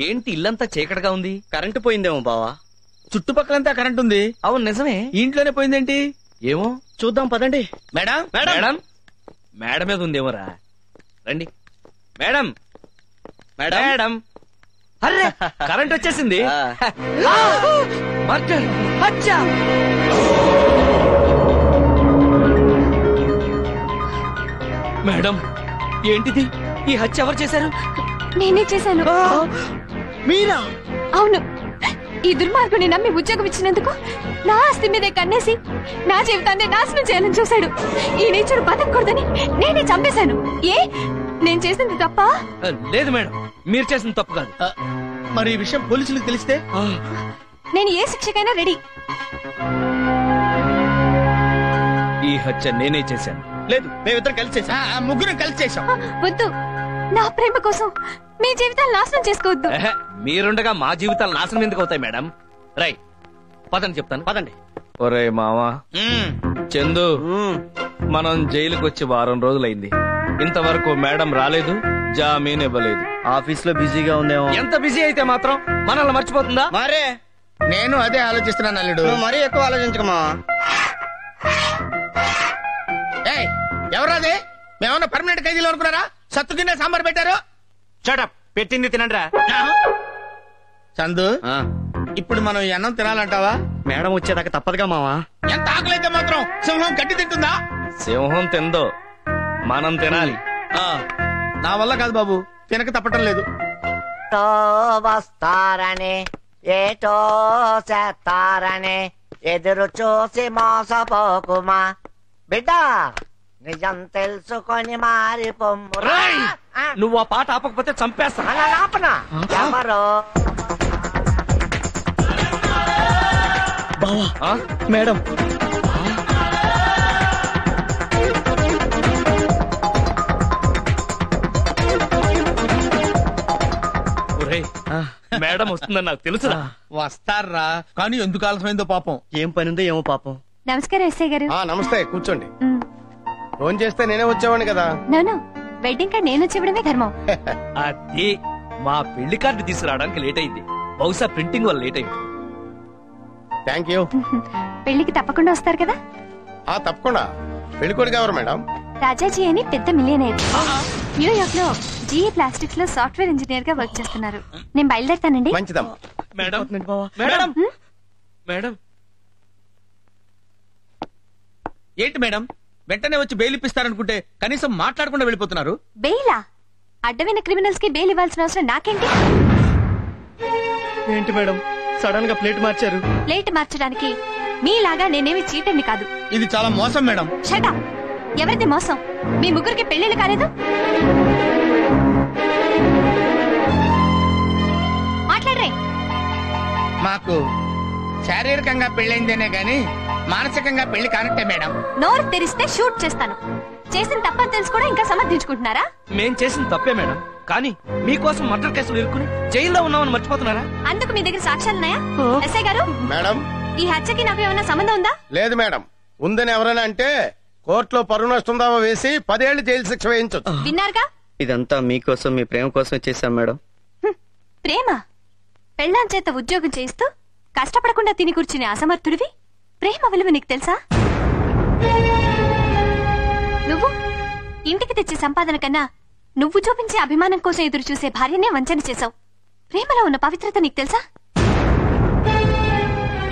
ఏంటి ఇల్లంతా చీకటిగా ఉంది? కరెంటు పోయిందేమో బావా. చుట్టుపక్కలంతా కరెంట్ ఉంది. అవును నిజమే. ఇంట్లోనే పోయిందేంటి? ఏమో చూద్దాం పదండి. మేడం మేడం మేడం మీద ఉందేమోరా. రండి మేడం. మేడం అరే కరెంట్ వచ్చేసింది. మేడం ఏంటిది? ఈ హత్య ఎవరు చేశారు? నేనే చేశాను. మీరా? అవును. ఈ దుర్మార్గుని నమ్మి ఉద్యోగం ఇచ్చినందుకు నా ఆస్తి మీదే కన్నేసి నా జీవితాన్ని నాశనం చేయాలని చూశాడు. ఈ నీచుడు బతకూడదని నేనే చంపేశాను. ఏ నేను చేసింది తప్ప? లేదు మేడం, మీరు చేసిన తప్పు కాదు. మరి ఈ విషయం పోలీసులకు తెలిస్తే? నేను ఏ శిక్షకైనా రెడీ. ఈ హత్య నేనే చేశాను. లేదు, మేమిద్దరం కలిసి చేశాం. ముగ్గురం కలిసి చేశాం. వద్దు, నా ప్రేమ కోసం మీ జీవితాలు నాశనం చేసుకోవద్దు. మీరుండగా మా జీవితాలు నాశనం ఎందుకు అవుతాయి మేడం? రై పదండి చెప్తాను. పదండి. ఒరే మావా చందు, మనం జైలుకి వచ్చి వారం రోజులైంది. ఇంతవరకు మేడం రాలేదు, జామీన్ ఇవ్వలేదు. ఆఫీస్ లో బిజీగా ఉందేమో. ఎంత బిజీ అయితే మాత్రం మనల్ని మర్చిపోతుందా? మరే నేను అదే ఆలోచిస్తున్నాను అల్లుడు. నువ్వు మరీ ఎక్కువ ఆలోచించకమా. ఎవరాదే? మేమన్నా పర్మనెంట్ ఖైదీలు అనుకున్నారా? సత్తు తినే సాంబార్ పెట్టారు. షటప్, పెట్టింది తినండిరా. చందు, ఇప్పుడు మనం ఈ అన్నం తినాలంటావా? మేడం వచ్చేదాకా తప్పదుగా మావా. ఎంత ఆకలైతే మాత్రం సింహం గడ్డి తింటుందా? సింహం తిందో, మనం తినాలి. నా వల్ల కాదు బాబు, తినక తప్పటం లేదు. వస్తారని ఏటో చేస్తారని ఎదురు చూసి మోసపోకుమా బిడ్డ, నిజం తెలుసుకొని మారి పొమ్ము. నువ్వు ఆ పాట ఆపకపోతే చంపేస్తా. ఎవరో బావా, మేడం. మేడం వస్తుందని నాకు తెలుసు. వస్తారా, కానీ ఎందుకు ఆలస్యమైందో పాపం. ఏం పనిందో ఏమో పాపం. నమస్కారం ఎస్ఐ గారు. నమస్తే, కూర్చోండి. ఫోన్ చేస్తే నేనే వచ్చేవాడిని కదా. నోను, వెడ్డింగ్ కార్డ్ నేను వచ్చేవడమే ధర్మం. అది మా పెళ్లి కార్డు తీసుకురావడానికి లేట్ అయింది. బహుశా ప్రింటింగ్ వల్ల లేట్ అయింది. Thank you. పెళ్లికి తప్పకుండా వస్తారు కదా? తప్పకుండా. పెళ్లికొడుకు ఎవరు మేడం? రాజాజీ అని పెద్ద మిలియనర్. న్యూయార్క్ లో జీఈ ప్లాస్టిక్స్ లో సాఫ్ట్వేర్ ఇంజనీర్ గా వర్క్ చేస్తున్నారు. నేను బయలుదేరుతానండి. మంచిదమ్మా. మేడం మేడం మేడం ఏంటి మేడం, వెంటనే వచ్చి బెయిల్ ఇప్పిస్తారనుకుంటే కనీసం మాట్లాడకుండా వెళ్ళిపోతున్నారు. బెయిలా? అడ్డమైన క్రిమినల్స్ కి బెయిల్ ఇవ్వాల్సిన అవసరం నాకేంటి? ఏంటి మేడం సడన్ గా ప్లేట్ మార్చారు? ప్లేట్ మార్చడానికి మీలాగా నేనేమి చీటర్ని కాదు. ఇది చాలా మోసం మేడం. Shut up. ఎవరిది మోసం? మీ ముగ్గురికి పెళ్లిళ్ళు కాలేదు? మాట్లాడరే. మాకు శారీరకంగా పెళ్ళైందేనే గాని మానసికంగా పెళ్లి కానట్టే మేడం. నోరు తెరిస్తే షూట్ చేస్తాను. చేసిన తప్పని తెలుసు కూడా ఇంకా సమర్థించుకుంటున్నారా? మేం చేసిన తప్పే మేడం, కానీ మీకోసం మర్డర్ కేసులు ఇరుక్కుని జైల్లో ఉన్నామని మర్చిపోతున్నారా? అందుకు మీ దగ్గర సాక్ష్యాలున్నాయా? ఎస్ఐ గారు, మేడం ఈ హత్యకి నాకు ఏమైనా సంబంధం ఉందా? లేదు మేడం. ఉందని ఎవరైనా అంటే కోర్టులో పరువు నష్టం దావా వేసి 10 ఏళ్లు జైలు శిక్ష వేయించొచ్చు. విన్నారుగా? ఇదంతా మీకోసం, మీ ప్రేమ కోసం చేశాం మేడం. ప్రేమ? పెళ్ళాం చేత ఉద్యోగం చేస్తూ కష్టపడకుండా తిని కూర్చునే అసమర్థుడివి ప్రేమ విలువ నీకు తెలుసా? నువ్వు ఇంటికి తెచ్చే సంపాదన కన్నా నువ్వు చూపించే అభిమానం కోసం ఎదురు చూసే భార్యనే వంచన చేశావు. ప్రేమలో ఉన్న పవిత్రత నీకు తెలుసా?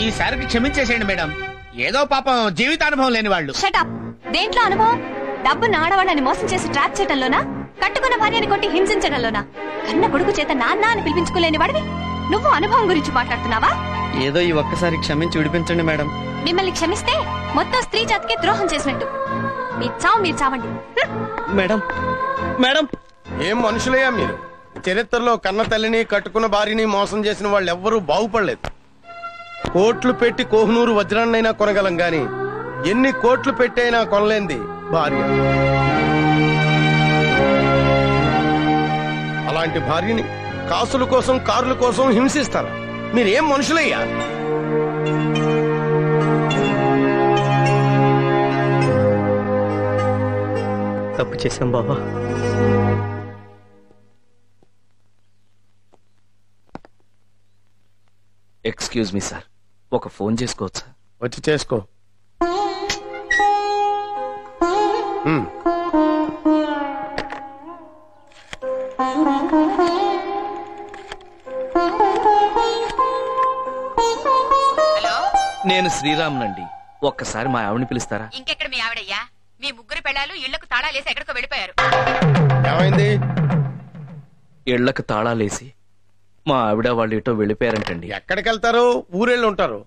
ఈసారికి క్షమించేసేయండి మేడం. ఏదో పాపం జీవితానుభవం లేని వాళ్ళు. షటప్. దేంట్లో అనుభవం? డబ్బును ఆడవాళ్ళని మోసం చేసి ట్రాప్ చేయడంలోనా? కట్టుకున్న భార్యని కొట్టి హింసించడంలోనా? కన్న కొడుకు చేత నాన్న అని పిలిపించుకోలేని వాడివి నువ్వు అనుభవం గురించి మాట్లాడుతున్నావా? ఏదో ఈ ఒక్కసారి క్షమించి విడిపించండి మేడం. మిమ్మల్ని క్షమిస్తే మొత్తం స్త్రీ జాతికి ద్రోహం చేసినట్టు. మీరు చావండి. మేడం మేడం ఏం మనుషులయ్యా మీరు? చరిత్రలో కన్న తల్లిని కట్టుకున్న భార్యని మోసం చేసిన వాళ్ళు ఎవ్వరూ బాగుపడలేదు. కోట్లు పెట్టి కోహినూరు వజ్రాన్నైనా కొనగలం గాని ఎన్ని కోట్లు పెట్టైనా కొనలేంది భార్య. అలాంటి భార్యని కాసుల కోసం, కారుల కోసం హింసిస్తారు. మీరేం మనుషులయ్యా? తప్పు చేశాం బాబా. ఎక్స్క్యూజ్ మీ సార్, ఒక ఫోన్ చేసుకోవచ్చా? వచ్చి చేసుకో. నేను శ్రీరామ్నండి. ఒక్కసారి మా ఆవిడని పిలుస్తారా? ఇంకెక్కడ మీ ఆవిడయ్యా? మీ ముగ్గురు పెళ్ళాలు ఇళ్లకు తాళాలేసి ఎక్కడికో వెళ్ళిపోయారు. ఏమైంది? ఇళ్లకు తాళాలేసి మా ఆవిడ వాళ్ళు ఎటో వెళ్ళిపోయారంటండి. ఎక్కడికి వెళ్తారు? ఊరెళ్ళి ఉంటారు,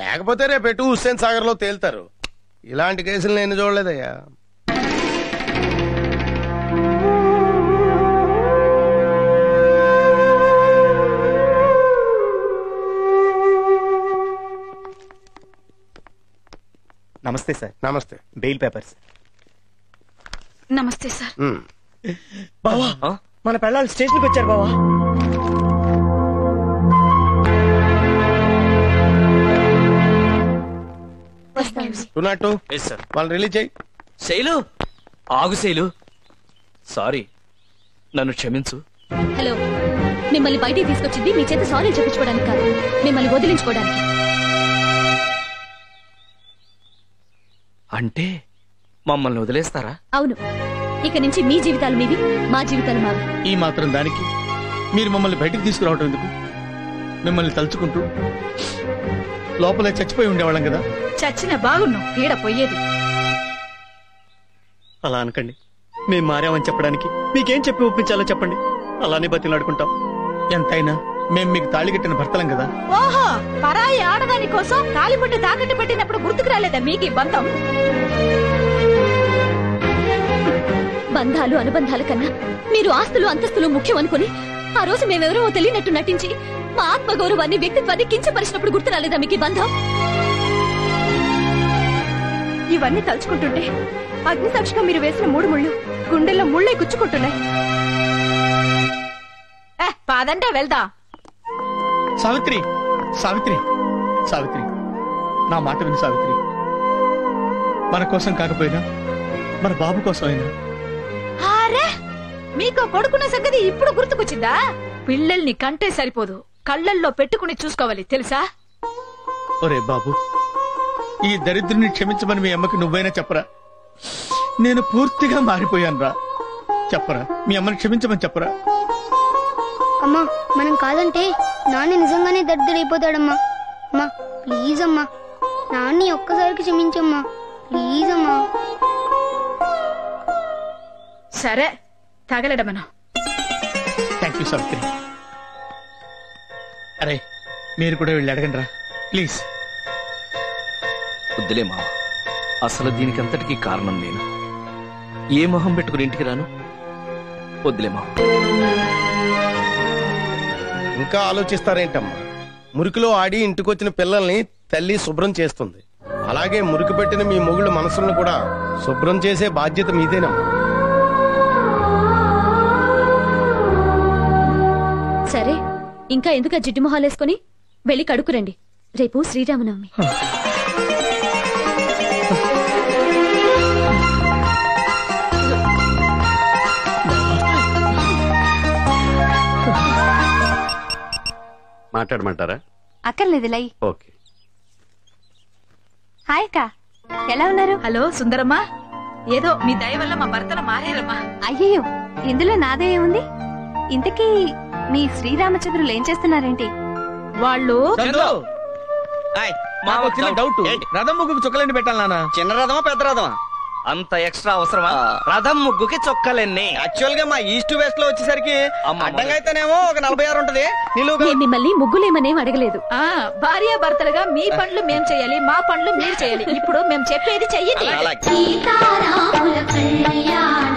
లేకపోతే రేపు ఎటు హుస్సేన్ సాగర్ లో తేలుతారు. ఇలాంటి కేసులు నేను చూడలేదయ్యా. నమస్తే సార్. నమస్తే. Bail papers. నమస్తే సార్. బావా, ఆ? మన పిల్లలు స్టేషన్కి వచ్చారు బావా. టూ వాళ్ళని రిలీజ్ చేయి. శైలు, ఆగు శైలు. సారీ, నన్ను క్షమించు. హలో, మిమ్మల్ని బయటికి తీసుకొచ్చింది మీ చేత సారీ చెప్పించుకోవడానికి కాదు, మిమ్మల్ని వదిలించుకోవడానికి. అంటే మమ్మల్ని వదిలేస్తారా? అవును, ఇక నుంచి మీ జీవితాలు మీవి, మా జీవితాలు మావి. ఈ మాత్రం దానికి మీరు మమ్మల్ని బయటికి తీసుకురావటం ఎందుకు? మిమ్మల్ని తలుచుకుంటూ లోపలే చచ్చిపోయి ఉండేవాళ్ళం కదా. చచ్చిన బాగున్నాం, పీడ పోయేది. అలా అనకండి. మేము మారామని చెప్పడానికి మీకేం చెప్పి ఒప్పించాలో చెప్పండి, అలానే బతిలాడుకుంటాం. ఎంతైనా మేం మీకు తాళి కట్టిన భర్తలం కదా. ఓహో, పరాయి ఆడదాని కోసం తాలిపట్టు తాకట్టు పెట్టినప్పుడు గుర్తుకు రాలేదా మీకు ఈ బంధం? బంధాలు అనుబంధాల కన్నా మీరు ఆస్తులు అంతస్తులు ముఖ్యం అనుకుని ఆ రోజు మేమెవరో తెలియనట్టు నటించి మా ఆత్మగౌరవాన్ని వ్యక్తిత్వాన్ని కించపరిచినప్పుడు గుర్తు రాలేదా మీకు ఈ బంధం? ఇవన్నీ తలుచుకుంటుంటే అగ్ని సాక్షిగా మీరు వేసిన 3 ముళ్ళు గుండెల్లో ముళ్ళై గుచ్చుకుంటున్నాయి. పాదంటే వెళ్దా. సావిత్రి, సావిత్రి, సావిత్రి, నా మాట విని సావిత్రి. మన కోసం కాకపోయినా మన బాబు కోసం అయినా. అరే, మీకు కొడుకున్న సంగతి ఇప్పుడు గుర్తుకొచ్చిందా? పిల్లల్ని కంటే సరిపోదు, కళ్ళల్లో పెట్టుకుని చూసుకోవాలి తెలుసా? ఒరే బాబు, ఈ దరిద్రుని క్షమించమని మీ అమ్మకి నువ్వైనా చెప్పరా? నేను పూర్తిగా మారిపోయాను రా. చెప్పరా, మీ అమ్మని క్షమించమని చెప్పరా? అమ్మా, మనం కాదంటే నాన్న నిజంగానే దరిద్రుడైపోతాడమ్మా. అమ్మా ప్లీజ్ అమ్మా, నాన్ని ఒక్కసారికి క్షమించమ్మా, ప్లీజ్ అమ్మా. సరే, తగలడమను. Thank you Savitri. అరే, మీరు కూడా వెళ్ళి అడగండి రా ప్లీజ్. వద్దులే మావ, అసలు దీనికంతటికీ కారణం నేను. ఏ మొహం పెట్టుకుని ఇంటికి రాను? వద్దులే మావ. ఇంకా ఆలోచిస్తారేంటమ్మా? మురికిలో ఆడి ఇంటికొచ్చిన పిల్లల్ని తల్లి శుభ్రం చేస్తుంది. అలాగే మురికి పెట్టిన మీ మొగుళ్ళ మనసులను కూడా శుభ్రం చేసే బాధ్యత మీదేనమ్మా. సరే, ఇంకా ఎందుకు జిడ్డు మొహాలేసుకుని వెళ్ళి కడుక్కురండి, రేపు శ్రీరామనవమి. మాట్లాడమంటారా? అక్కర్లేదు లై. ఓకే. హాయ్ అక్క, ఎలా ఉన్నారు? హలో సుందరమ్మా, ఏదో మీ దయ వల్ల మా భర్తలు మారారమ్మా. అయ్యయ్యో, ఇందులో నాదే ఉంది. ఇంతకీ మీ శ్రీరామచంద్రులు ఏం చేస్తున్నారేంటి? వాళ్ళు చందు, మాకు చిన్న డౌట్. రథం ముగ్గుకు చుక్కలండి పెట్టాలి నాన్న. చిన్న రథమా పెద్ద రథమా? అంత ఎక్స్ట్రా అవసరమా? రథం ముగ్గుకి చొక్కలెన్ని? యాక్చువల్ గా మా ఈస్ట్ వెస్ట్ లో వచ్చేసరికి అడ్డంగా అయితేనేమో ఒక 46 ఉంటది. నేను మిమ్మల్ని ముగ్గులేమనేం అడగలేదు. భార్య భర్తలుగా మీ పనులు మేం చేయాలి, మా పనులు మీరు చేయాలి. ఇప్పుడు మేము చెప్పేది చెయ్యండి. సీతారాముల కళ్యాణ